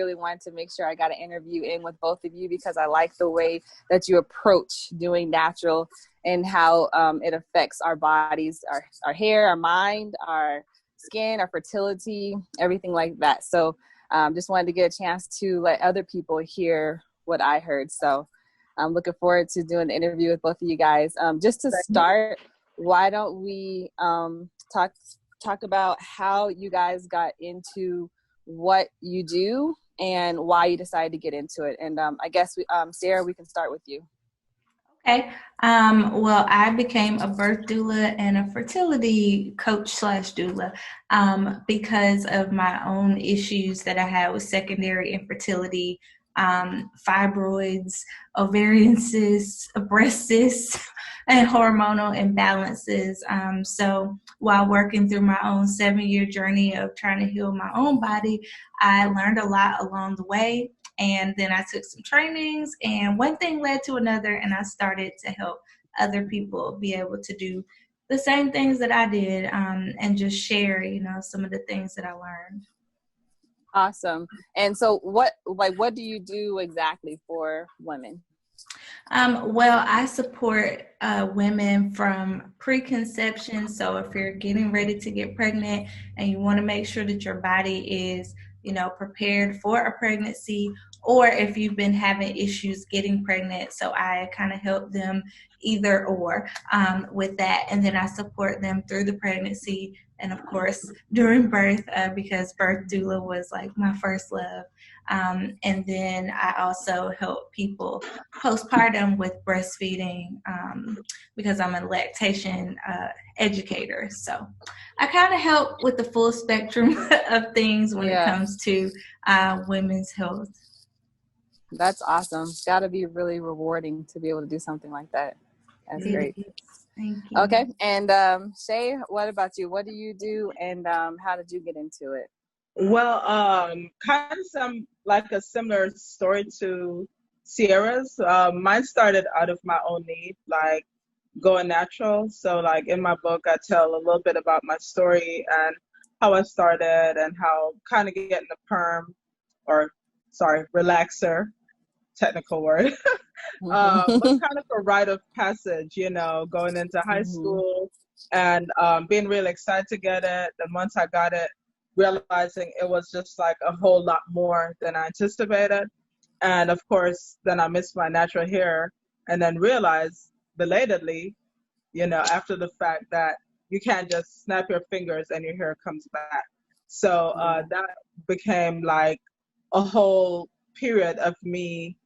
really wanted to make sure I got an interview in with both of you because I like the way that you approach doing natural and how it affects our bodies, our hair, our mind, our skin, our fertility, everything like that. So just wanted to get a chance to let other people hear what I heard. So I'm looking forward to doing the interview with both of you guys. Just to start, why don't we talk about how you guys got into what you do and why you decided to get into it. And I guess, Sarah, we can start with you. Okay. Well, I became a birth doula and a fertility coach / doula because of my own issues that I had with secondary infertility, fibroids, ovarian cysts, breast cysts, and hormonal imbalances. So while working through my own 7-year journey of trying to heal my own body, I learned a lot along the way. And then I took some trainings, and one thing led to another, and I started to help other people be able to do the same things that I did, and just share, some of the things that I learned. Awesome. And so what do you do exactly for women? Well, I support women from preconception. So if you're getting ready to get pregnant and you want to make sure that your body is, prepared for a pregnancy, or if you've been having issues getting pregnant. So I kind of help them either or with that. And then I support them through the pregnancy and, of course, during birth because birth doula was like my first love. And then I also help people postpartum with breastfeeding because I'm a lactation educator. So I kind of help with the full spectrum of things when it comes to women's health. That's awesome. It's got to be really rewarding to be able to do something like that. That's great. Thank you. Okay. And Shay, what about you? What do you do and how did you get into it? Well, kind of like a similar story to Sierra's. Mine started out of my own need, like going natural. So like in my book, I tell a little bit about my story and how I started and how kind of getting a relaxer, technical word, was kind of a rite of passage, going into high school and being really excited to get it. And once I got it, realizing it was just like a whole lot more than I anticipated. And of course, then I missed my natural hair and then realized belatedly, after the fact that you can't just snap your fingers and your hair comes back. So that became like a whole period of me,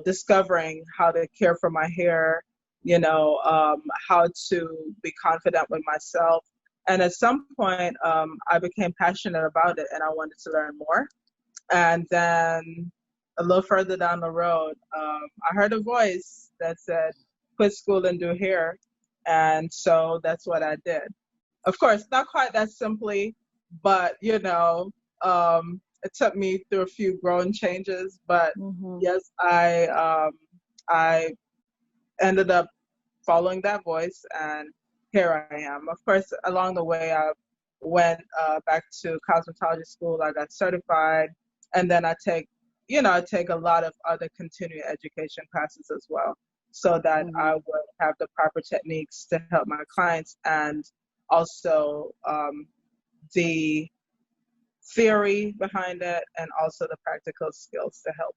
discovering how to care for my hair, how to be confident with myself. And at some point, I became passionate about it and I wanted to learn more. And then a little further down the road, I heard a voice that said, quit school and do hair. And so that's what I did. Of course, not quite that simply, but, it took me through a few growing changes. But yes, I ended up following that voice and here I am. Of course, along the way, I went back to cosmetology school. I got certified, and then I take a lot of other continuing education classes as well, so that I would have the proper techniques to help my clients, and also the theory behind it, and also the practical skills to help.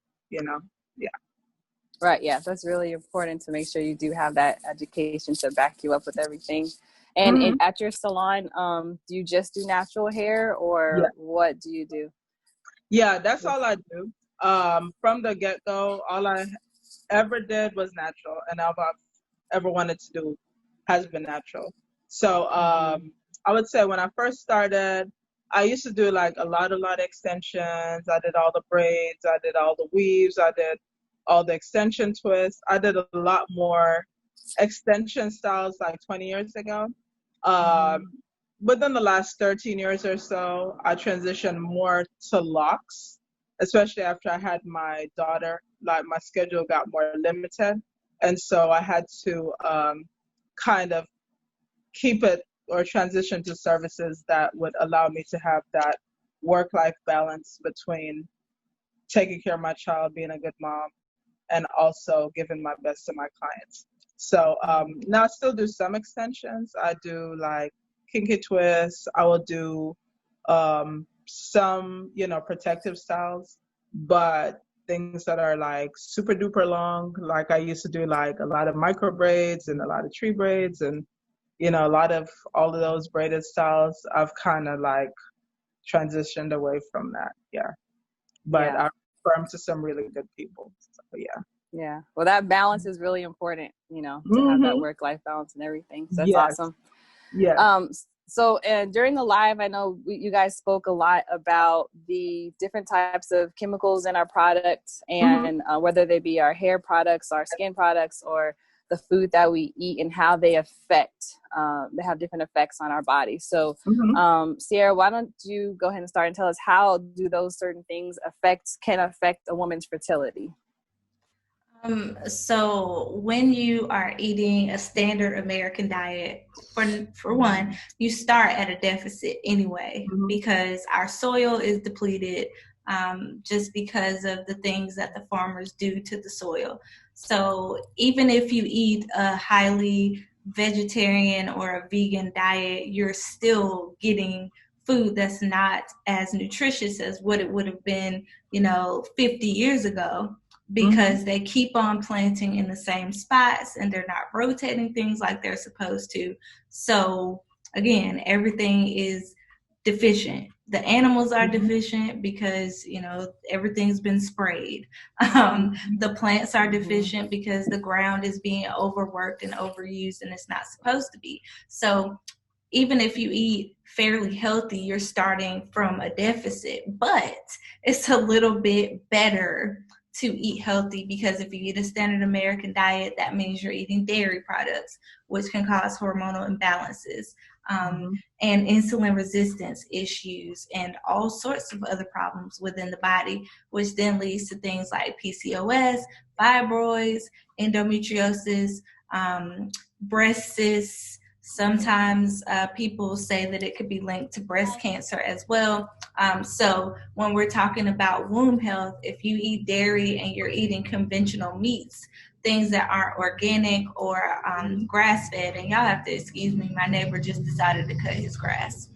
Right. Yeah, that's really important to make sure you do have that education to back you up with everything. And at your salon, do you just do natural hair or what do you do? Yeah, that's all I do. From the get-go, all I ever did was natural, and all I've ever wanted to do has been natural. So I would say when I first started, I used to do like a lot of extensions. I did all the braids, I did all the weaves, I did all the extension twists. I did a lot more extension styles like 20 years ago. Within the last 13 years or so, I transitioned more to locks, especially after I had my daughter. Like my schedule got more limited. And so I had to kind of keep it or transition to services that would allow me to have that work-life balance between taking care of my child, being a good mom, and also giving my best to my clients. So now I still do some extensions. I do like kinky twists. I will do some, protective styles, but things that are like super duper long. Like I used to do like a lot of micro braids and a lot of tree braids and, a lot of all of those braided styles. I've kind of like transitioned away from that. Yeah. But I refer to some really good people. So yeah. Yeah. Well, that balance is really important, to have that work-life balance and everything. So that's awesome. Yeah. So, and during the live, I know you guys spoke a lot about the different types of chemicals in our products and whether they be our hair products, our skin products, or the food that we eat and how they affect, they have different effects on our body. So, Sierra, why don't you go ahead and start and tell us how do those certain things can affect a woman's fertility? So when you are eating a standard American diet, for one, you start at a deficit anyway, because our soil is depleted, just because of the things that the farmers do to the soil. So even if you eat a highly vegetarian or a vegan diet, you're still getting food that's not as nutritious as what it would have been, 50 years ago. Because they keep on planting in the same spots and they're not rotating things like they're supposed to. So again, everything is deficient. The animals are deficient because, everything's been sprayed. The plants are deficient because the ground is being overworked and overused and it's not supposed to be. So even if you eat fairly healthy, you're starting from a deficit, but it's a little bit better to eat healthy, because if you eat a standard American diet, that means you're eating dairy products, which can cause hormonal imbalances, and insulin resistance issues and all sorts of other problems within the body, which then leads to things like PCOS, fibroids, endometriosis, breast cysts. Sometimes people say that it could be linked to breast cancer as well. So when we're talking about womb health, if you eat dairy and you're eating conventional meats, things that aren't organic or grass-fed, and y'all have to excuse me, my neighbor just decided to cut his grass.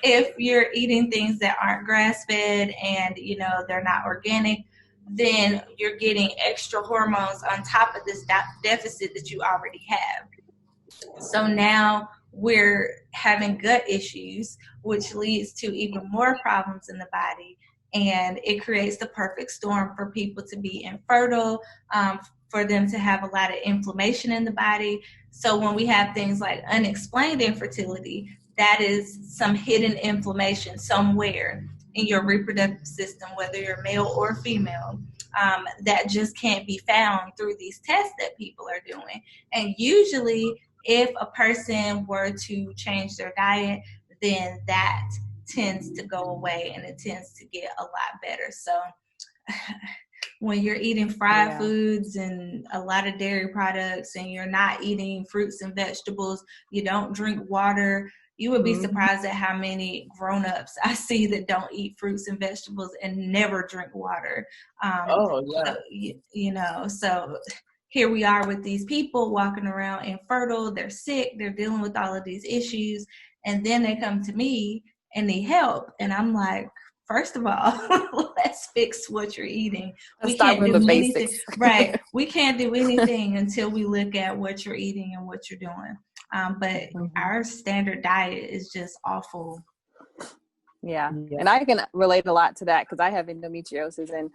If you're eating things that aren't grass-fed and, they're not organic, then you're getting extra hormones on top of this deficit that you already have. So now we're having gut issues, which leads to even more problems in the body. And it creates the perfect storm for people to be infertile, for them to have a lot of inflammation in the body. So when we have things like unexplained infertility, that is some hidden inflammation somewhere in your reproductive system, whether you're male or female, that just can't be found through these tests that people are doing. And usually if a person were to change their diet, then that tends to go away and it tends to get a lot better. So when you're eating fried foods and a lot of dairy products and you're not eating fruits and vegetables, you don't drink water, you would be surprised at how many grown-ups I see that don't eat fruits and vegetables and never drink water. So here we are with these people walking around infertile, they're sick, they're dealing with all of these issues, and then they come to me and need help. And I'm like, first of all, let's fix what you're eating. We can't do anything. Right. We can't do anything until we look at what you're eating and what you're doing. But our standard diet is just awful. Yeah. And I can relate a lot to that because I have endometriosis, and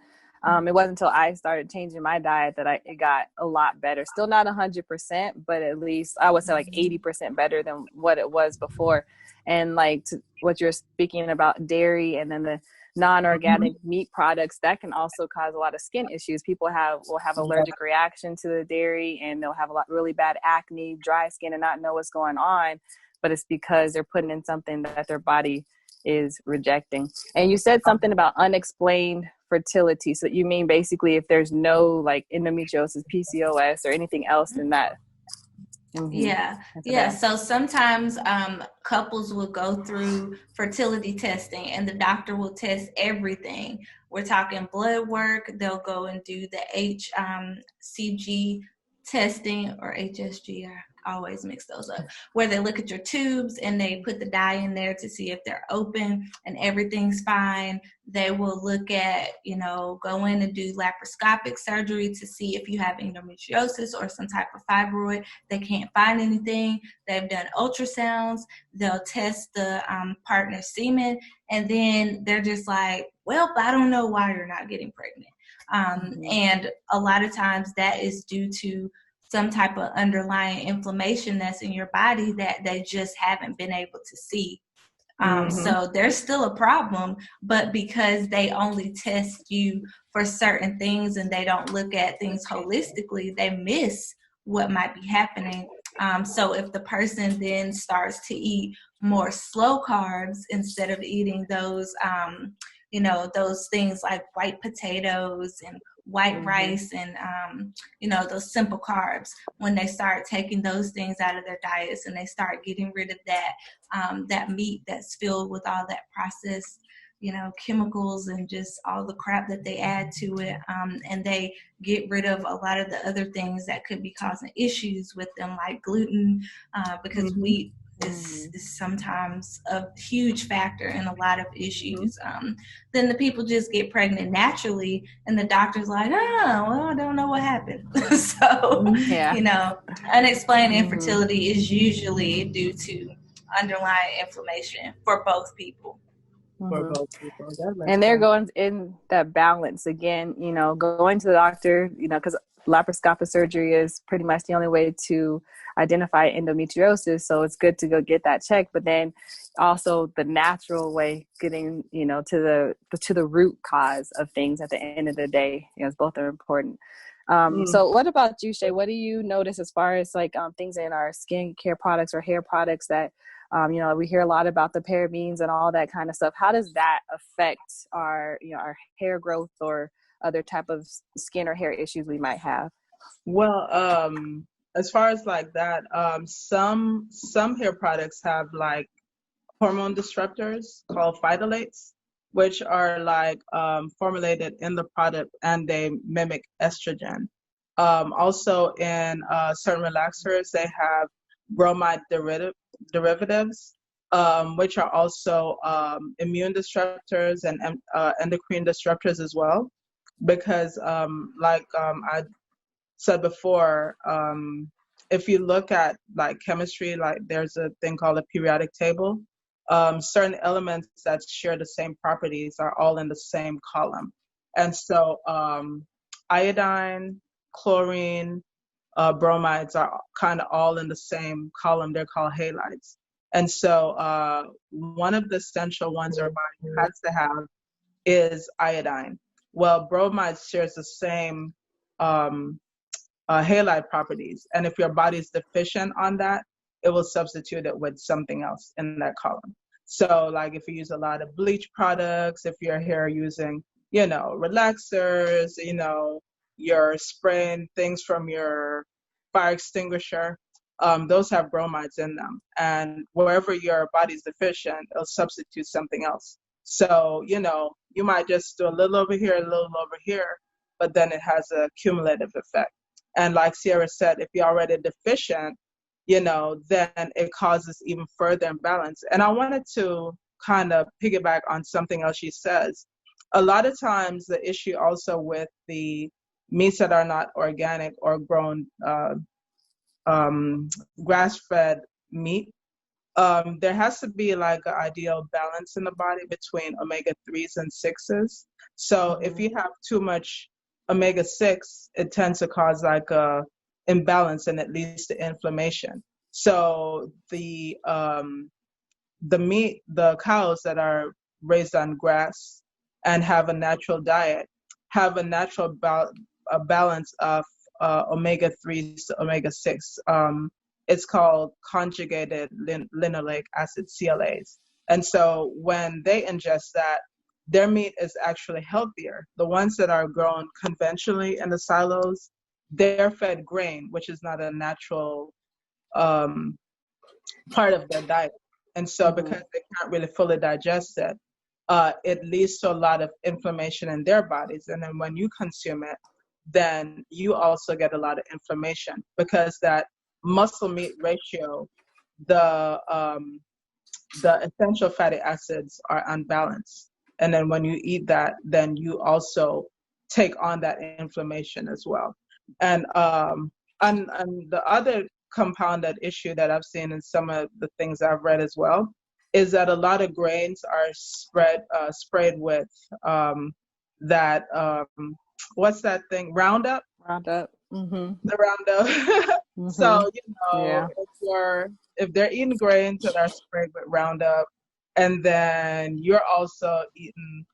it wasn't until I started changing my diet that it got a lot better. Still not 100%, but at least I would say like 80% better than what it was before. And like what you're speaking about, dairy and then the non-organic meat products, that can also cause a lot of skin issues. People will have allergic reaction to the dairy, and they'll have really bad acne, dry skin, and not know what's going on. But it's because they're putting in something that their body is rejecting. And you said something about unexplained fertility. So you mean basically if there's no like endometriosis, PCOS, or anything else, then Yeah. Yeah. So sometimes couples will go through fertility testing and the doctor will test everything. We're talking blood work. They'll go and do the HCG testing or HSG. I always mix those up, where they look at your tubes and they put the dye in there to see if they're open and everything's fine. They will look at, go in and do laparoscopic surgery to see if you have endometriosis or some type of fibroid. They can't find anything. They've done ultrasounds. They'll test the partner's semen, and then they're just like, well, I don't know why you're not getting pregnant. And a lot of times that is due to some type of underlying inflammation that's in your body that they just haven't been able to see. So there's still a problem, but because they only test you for certain things and they don't look at things holistically, they miss what might be happening. So if the person then starts to eat more slow carbs instead of eating those, those things like white potatoes and white rice and, those simple carbs, when they start taking those things out of their diets and they start getting rid of that meat that's filled with all that processed, chemicals and just all the crap that they add to it. And they get rid of a lot of the other things that could be causing issues with them, like gluten, because wheat is sometimes a huge factor in a lot of issues. Then the people just get pregnant naturally and the doctor's like, I don't know what happened. So, unexplained infertility is usually due to underlying inflammation for both people. And they're going in that balance again, going to the doctor, because laparoscopic surgery is pretty much the only way to identify endometriosis. So it's good to go get that checked, but then also the natural way, getting, to the root cause of things at the end of the day, both are important. So what about you, Shay? What do you notice as far as like things in our skincare products or hair products that we hear a lot about the parabens and all that kind of stuff. How does that affect our hair growth or other type of skin or hair issues we might have? Well, as far as like that, some hair products have like hormone disruptors called phytolates, which are like formulated in the product and they mimic estrogen. Also in certain relaxers, they have bromide derivatives, which are also immune disruptors and endocrine disruptors as well. Because I said before, if you look at like chemistry, like there's a thing called a periodic table. Certain elements that share the same properties are all in the same column. And so iodine, chlorine, bromides are kind of all in the same column. They're called halides. And so one of the essential ones our body has to have is iodine. Well, bromide shares the same halide properties. And if your body is deficient on that, it will substitute it with something else in that column. So like if you use a lot of bleach products, if your hair using, relaxers, you're spraying things from your fire extinguisher, those have bromides in them. And wherever your body's deficient, it'll substitute something else. So, you might just do a little over here, a little over here, but then it has a cumulative effect. And like Sierra said, if you're already deficient, then it causes even further imbalance. And I wanted to kind of piggyback on something else she says. A lot of times the issue also with the meats that are not organic or grown grass-fed meat, there has to be like an ideal balance in the body between omega-3s and 6s. So if you have too much omega-6, it tends to cause like a imbalance and it leads to inflammation. So the cows that are raised on grass and have a natural diet have a natural balance of omega-3s to omega-6. It's called conjugated linoleic acid, CLAs. And so when they ingest that, their meat is actually healthier. The ones that are grown conventionally in the silos, they're fed grain, which is not a natural part of their diet. And so because they can't really fully digest it, it leads to a lot of inflammation in their bodies. And then when you consume it, then you also get a lot of inflammation because that muscle meat ratio, the essential fatty acids are unbalanced. And then when you eat that, then you also take on that inflammation as well. And the other compounded issue that I've seen in some of the things I've read as well is that a lot of grains are sprayed with that what's that thing, Roundup? Roundup. The Roundup. So if they're eating grains that are sprayed with Roundup, and then you're also eating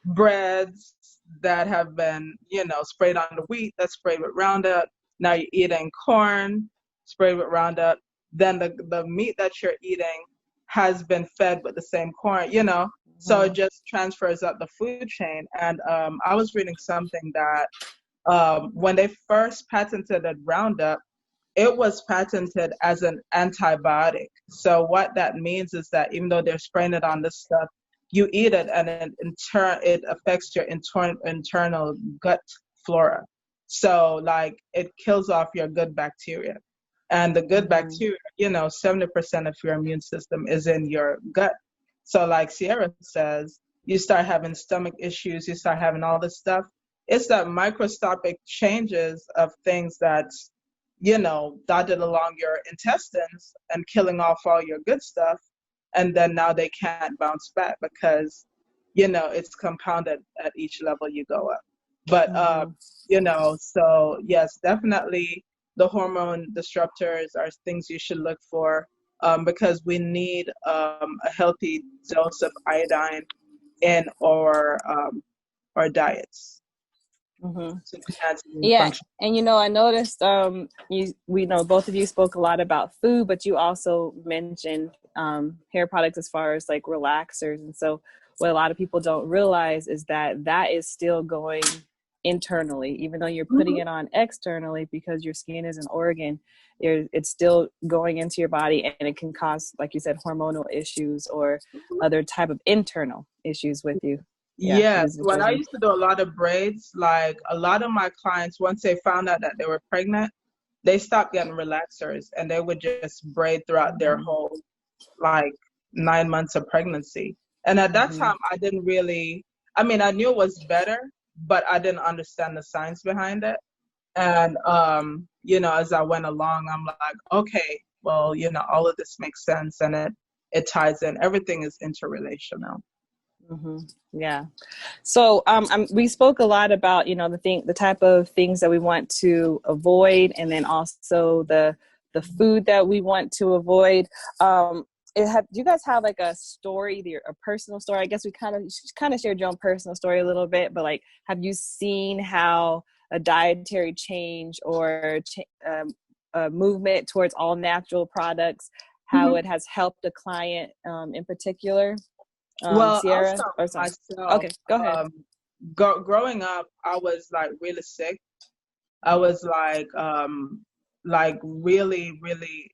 breads that have been, sprayed on the wheat that's sprayed with Roundup. Now you're eating corn sprayed with Roundup. Then the meat that you're eating has been fed with the same corn, so it just transfers up the food chain. And I was reading something that when they first patented Roundup, it was patented as an antibiotic. So what that means is that even though they're spraying it on this stuff, you eat it, and in turn it affects your internal gut flora. So like it kills off your good bacteria. And the good bacteria, 70% of your immune system is in your gut. So like Sierra says, you start having stomach issues, you start having all this stuff. It's that microscopic changes of things that's, dotted along your intestines and killing off all your good stuff. And then now they can't bounce back because, it's compounded at each level you go up. But, so yes, definitely the hormone disruptors are things you should look for because we need a healthy dose of iodine in our diets. Yeah, and I noticed we know both of you spoke a lot about food, but you also mentioned hair products as far as like relaxers. And so what a lot of people don't realize is that is still going internally, even though you're putting it on externally, because your skin is an organ. It's still going into your body, and it can cause, like you said, hormonal issues or other type of internal issues with you. Yes, when I used to do a lot of braids, like a lot of my clients, once they found out that they were pregnant, they stopped getting relaxers and they would just braid throughout their whole 9 months of pregnancy. And at that time, I didn't really, I knew it was better, but I didn't understand the science behind it. And, as I went along, I'm like, okay, well, all of this makes sense, and it ties in. Everything is interrelational. Yeah. So we spoke a lot about, the type of things that we want to avoid, and then also the food that we want to avoid. Do you guys have like a story, a personal story? I guess we kind of shared your own personal story a little bit, but like, have you seen how a dietary change or a movement towards all natural products, how it has helped a client in particular? Sierra? I'll start myself. Okay, go ahead. Growing up, I was like really sick. I was like really, really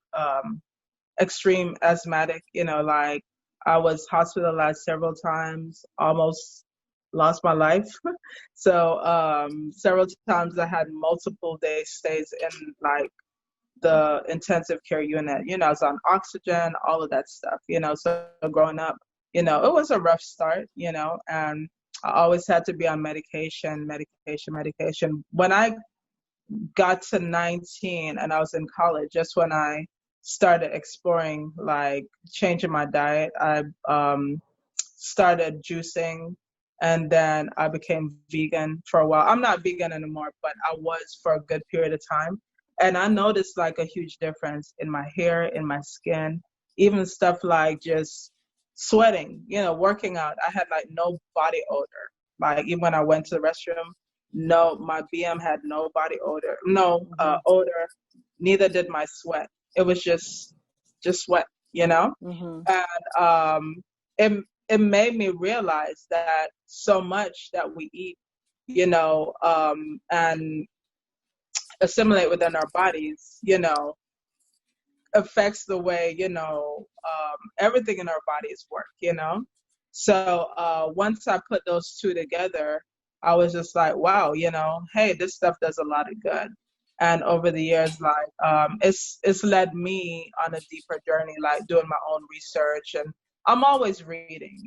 extreme asthmatic. Like I was hospitalized several times, almost lost my life. So several times I had multiple day stays in like the intensive care unit. I was on oxygen, all of that stuff. So growing up, it was a rough start, and I always had to be on medication. When I got to 19 and I was in college, just when I started exploring, like changing my diet, I started juicing, and then I became vegan for a while. I'm not vegan anymore, but I was for a good period of time. And I noticed like a huge difference in my hair, in my skin, even stuff like just sweating, working out. I had like no body odor. Like even when I went to the restroom, no, my BM had no body odor, odor. Neither did my sweat. It was just sweat, And it made me realize that so much that we eat, and assimilate within our bodies, affects the way, everything in our bodies work, So once I put those two together, I was just like, wow, hey, this stuff does a lot of good. And over the years, like, it's led me on a deeper journey, like doing my own research. And I'm always reading,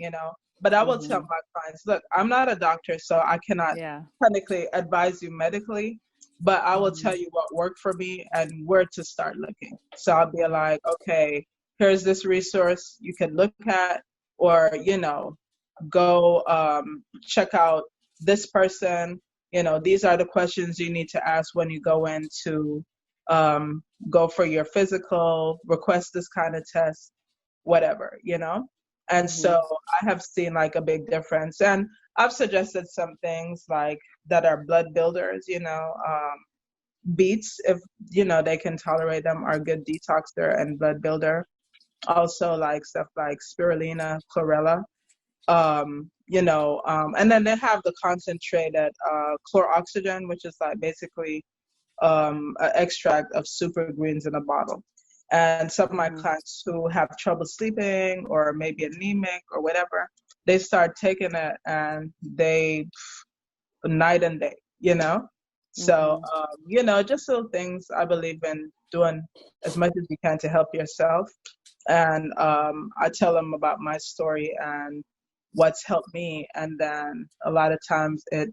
but I will tell my clients, look, I'm not a doctor, so I cannot technically advise you medically, but I will tell you what worked for me and where to start looking. So I'll be like, okay, here's this resource you can look at, or, go check out this person. These are the questions you need to ask when you go in to go for your physical, request this kind of test, whatever, And so I have seen like a big difference. And I've suggested some things like that are blood builders, beets, if, they can tolerate them, are good detoxer and blood builder. Also like stuff like spirulina, chlorella. And then they have the concentrated chloroxygen, which is like basically an extract of super greens in a bottle. And some of my clients who have trouble sleeping or maybe anemic or whatever, they start taking it and they night and day, So, just little things. I believe in doing as much as you can to help yourself. And I tell them about my story and what's helped me, and then a lot of times it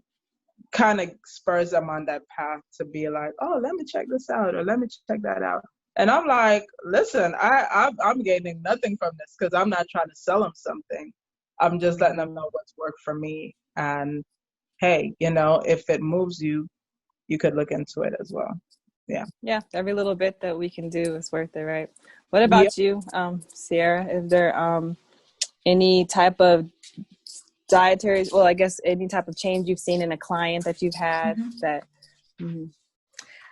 kind of spurs them on that path to be like, oh, let me check this out, or let me check that out. And I'm like, listen, I'm gaining nothing from this, because I'm not trying to sell them something. I'm just letting them know what's worked for me. And hey, if it moves you, you could look into it as well. Yeah, every little bit that we can do is worth it, right? What about you, Sierra? Is there any type of dietary, well, I guess any type of change you've seen in a client that you've had that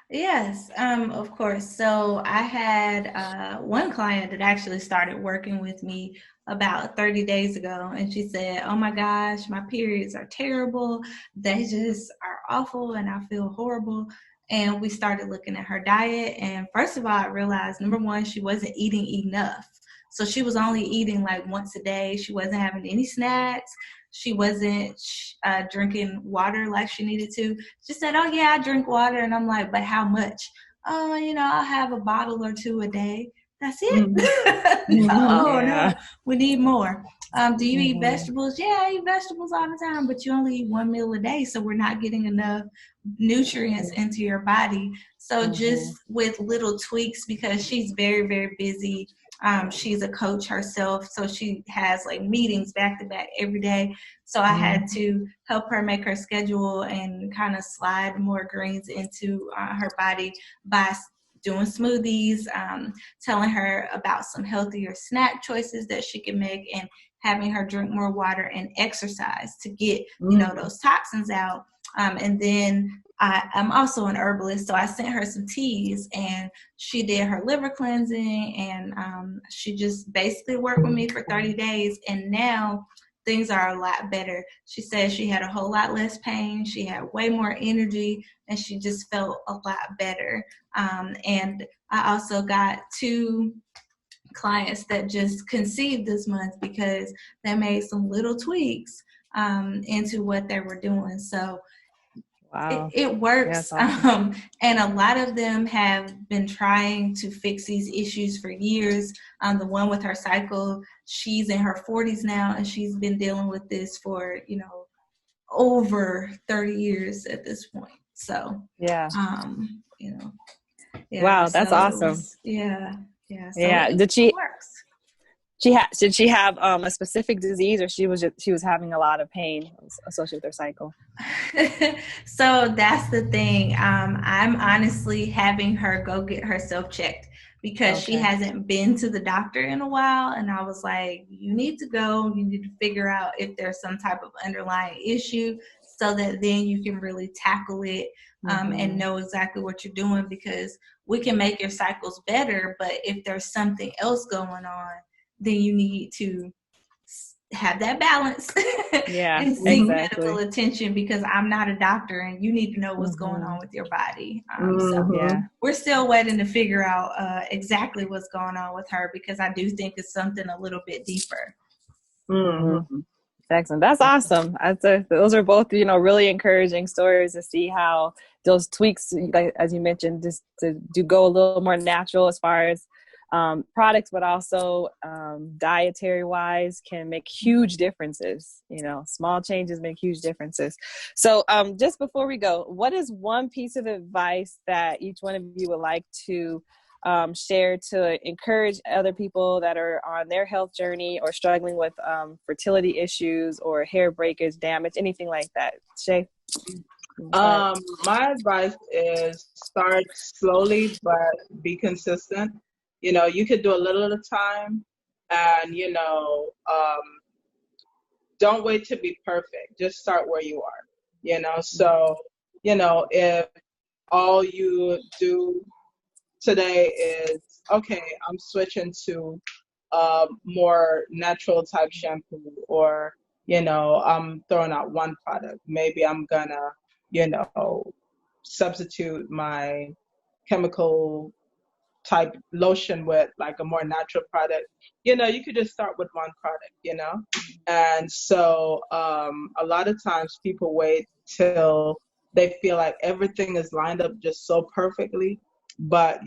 Yes, of course. So I had one client that actually started working with me about 30 days ago, and she said, oh my gosh, my periods are terrible. They just are awful, and I feel horrible. And we started looking at her diet, and first of all, I realized, number one, she wasn't eating enough. So she was only eating like once a day. She wasn't having any snacks. She wasn't drinking water like she needed to. She said, oh, yeah, I drink water. And I'm like, but how much? Oh, I'll have a bottle or two a day. That's it. No, we need more. Do you eat vegetables? Yeah, I eat vegetables all the time, but you only eat 1 meal a day. So we're not getting enough nutrients into your body. So just with little tweaks, because she's very, very busy. She's a coach herself, so she has like meetings back to back every day. So I had to help her make her schedule and kind of slide more greens into her body by doing smoothies, telling her about some healthier snack choices that she can make, and having her drink more water and exercise to get, those toxins out. And then I'm also an herbalist, so I sent her some teas, and she did her liver cleansing, and she just basically worked with me for 30 days, and now things are a lot better. She said she had a whole lot less pain, she had way more energy, and she just felt a lot better. And I also got 2 clients that just conceived this month because they made some little tweaks into what they were doing. So wow. It works. Awesome. And a lot of them have been trying to fix these issues for years. The one with her cycle, she's in her 40s now, and she's been dealing with this for, over 30 years at this point. So, wow, that's so awesome. So Did she works. Did she have a specific disease, or she was having a lot of pain associated with her cycle? So that's the thing. I'm honestly having her go get herself checked because she hasn't been to the doctor in a while. And I was like, you need to go. You need to figure out if there's some type of underlying issue, so that then you can really tackle it and know exactly what you're doing, because we can make your cycles better. But if there's something else going on, then you need to have that balance Yeah, and seek exactly. medical attention, because I'm not a doctor and you need to know what's going on with your body. So Yeah. we're still waiting to figure out exactly what's going on with her, because I do think it's something a little bit deeper. Excellent. That's awesome. Those are both, really encouraging stories to see how those tweaks, like, as you mentioned, just to go a little more natural as far as products, but also dietary wise can make huge differences. Small changes make huge differences. So just before we go, what is one piece of advice that each one of you would like to share to encourage other people that are on their health journey or struggling with fertility issues or hair breakage, damage, anything like that? Shay? My advice is start slowly, but be consistent. You could do a little at a time, and, don't wait to be perfect. Just start where you are, so, if all you do today is, okay, I'm switching to more natural type shampoo, or, I'm throwing out one product. Maybe I'm gonna, substitute my chemical type lotion with like a more natural product. You could just start with one product, and so a lot of times people wait till they feel like everything is lined up just so perfectly, but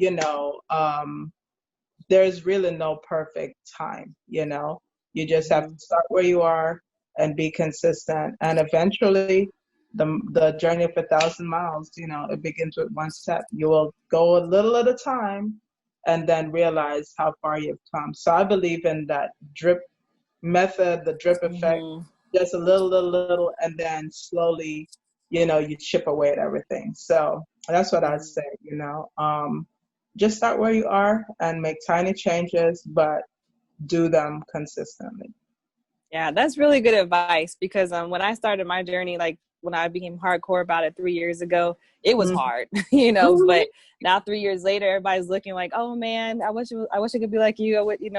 there's really no perfect time. You just have to start where you are and be consistent, and eventually the journey of 1,000 miles, it begins with one step. You will go a little at a time and then realize how far you've come. So I believe in that drip method, the drip effect, just a little, and then slowly, you chip away at everything. So that's what I'd say, just start where you are and make tiny changes, but do them consistently. Yeah, that's really good advice, because when I started my journey, like when I became hardcore about it 3 years ago, it was hard, but now 3 years later, everybody's looking like, oh man, I wish I could be like you. I would, you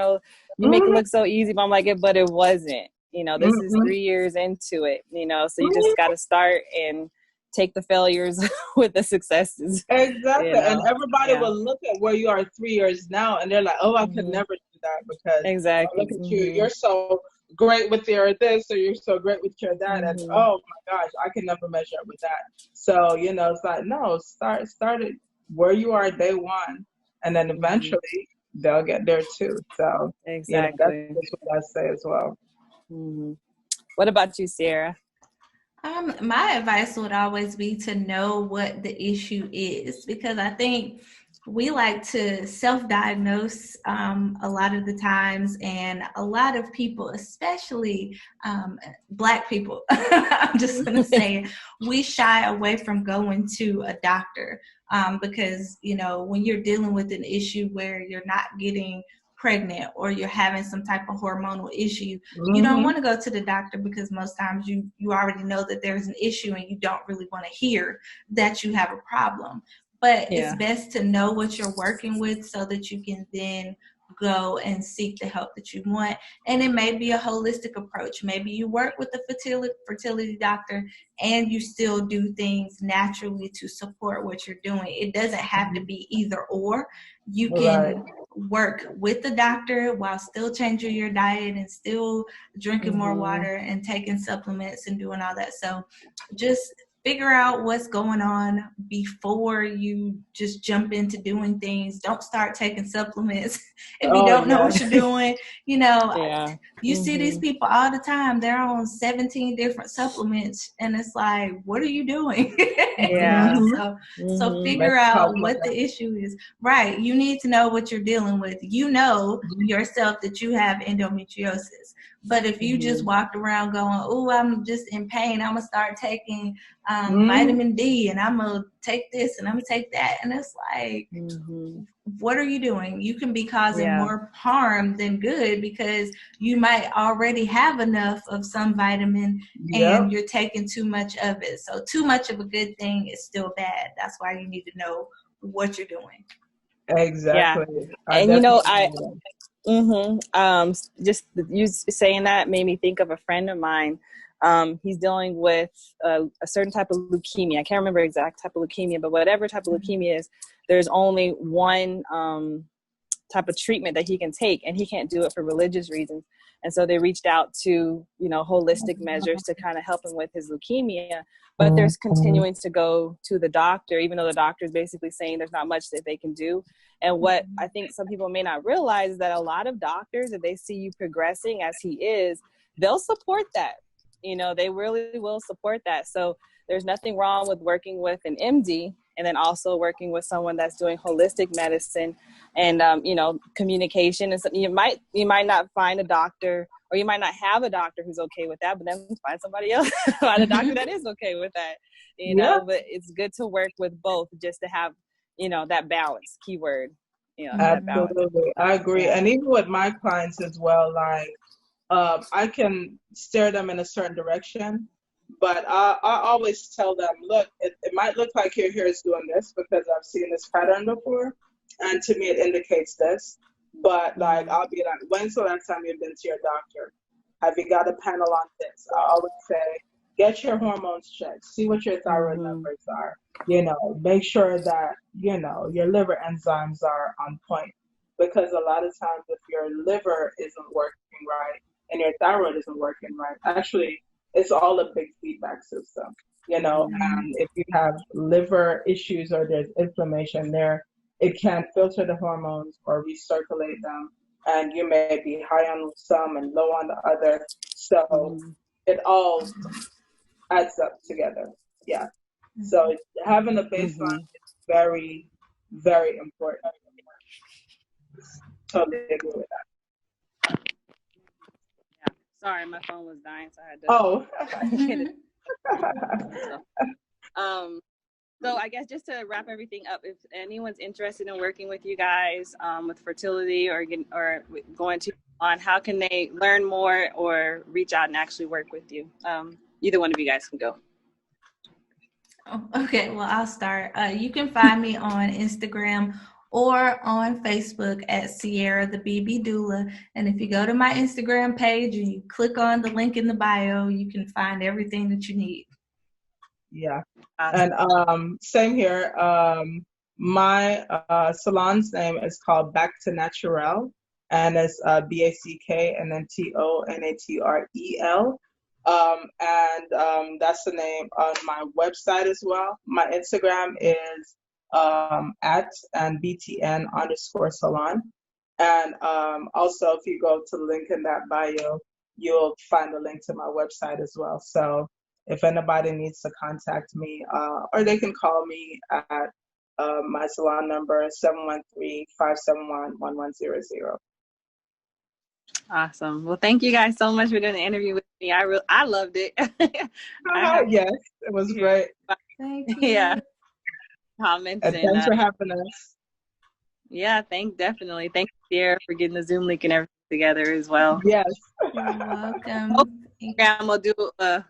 make it look so easy, but I'm like, but it wasn't, this is 3 years into it, so you just got to start and take the failures with the successes. Exactly. And everybody will look at where you are 3 years now and they're like, oh, I could never do that, because exactly. look at you, you're so great with your this, or you're so great with your that, and oh my gosh, I can never measure up with that. So it's like, no, start it where you are day one, and then eventually they'll get there too. So exactly, that's what I say as well. What about you, Sierra? My advice would always be to know what the issue is, because I think we like to self-diagnose a lot of the times, and a lot of people, especially Black people, I'm just going to say, we shy away from going to a doctor because, when you're dealing with an issue where you're not getting pregnant or you're having some type of hormonal issue, you don't want to go to the doctor, because most times you already know that there's an issue and you don't really want to hear that you have a problem. But it's best to know what you're working with so that you can then go and seek the help that you want. And it may be a holistic approach. Maybe you work with a fertility doctor and you still do things naturally to support what you're doing. It doesn't have to be either or. You can work with the doctor while still changing your diet and still drinking more water and taking supplements and doing all that. So just figure out what's going on before you just jump into doing things. Don't start taking supplements if you don't know what you're doing. You see these people all the time. They're on 17 different supplements, and it's like, what are you doing? So figure out what the issue is. Right. You need to know what you're dealing with. You know yourself that you have endometriosis. But if you just walked around going, oh, I'm just in pain, I'm going to start taking vitamin D, and I'm going to take this and I'm going to take that. And it's like, what are you doing? You can be causing more harm than good, because you might already have enough of some vitamin and you're taking too much of it. So too much of a good thing is still bad. That's why you need to know what you're doing. Exactly. And Just you saying that made me think of a friend of mine. He's dealing with a certain type of leukemia. I can't remember exact type of leukemia, but whatever type of leukemia is, there's only one type of treatment that he can take, and he can't do it for religious reasons. And so they reached out to, holistic measures to kind of help him with his leukemia. But there's continuing to go to the doctor, even though the doctor is basically saying there's not much that they can do. And what I think some people may not realize is that a lot of doctors, if they see you progressing as he is, they'll support that. They really will support that. So there's nothing wrong with working with an MD and then also working with someone that's doing holistic medicine and, communication. And you might not find a doctor, or you might not have a doctor who's okay with that, but then find somebody else, find a doctor that is okay with that, but it's good to work with both just to have, that balance, keyword, that balance. Absolutely. I agree. And even with my clients as well, like, I can steer them in a certain direction, but I always tell them, look, it might look like your hair is doing this because I've seen this pattern before, and to me it indicates this. But like, I'll be like, when's the last time you've been to your doctor? Have you got a panel on this? I always say, get your hormones checked, see what your thyroid numbers are. Make sure that your liver enzymes are on point, because a lot of times if your liver isn't working right and your thyroid isn't working right, actually it's all a big feedback system, and if you have liver issues or there's inflammation there, it can filter the hormones or recirculate them, and you may be high on some and low on the other. So it all adds up together. Yeah. So having a baseline is very, very important. Totally agree with that. Sorry, my phone was dying, so I had to. So I guess just to wrap everything up, if anyone's interested in working with you guys with fertility or going to how can they learn more or reach out and actually work with you? Either one of you guys can go. Okay, well, I'll start. You can find me on Instagram or on Facebook at Sierra the BB Doula. And if you go to my Instagram page and you click on the link in the bio, you can find everything that you need. Yeah. And same here. My salon's name is called Back to Naturel, and it's BACK and then TONATREL. And that's the name on my website as well. My Instagram is at and BTN_salon. And also, if you go to the link in that bio, you'll find a link to my website as well. So if anybody needs to contact me, or they can call me at my salon number, 713-571-1100. Awesome. Well, thank you guys so much for doing the interview with me. I loved it. Yes, it was great. Thank you. Yeah. Comments and thanks for having us. Yeah, definitely. Thank you, Sierra, for getting the Zoom link and everything together as well. Yes. You're welcome. Instagram will do a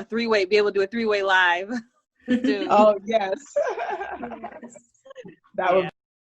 three-way, be able to do a three-way live soon. Oh, yes. That would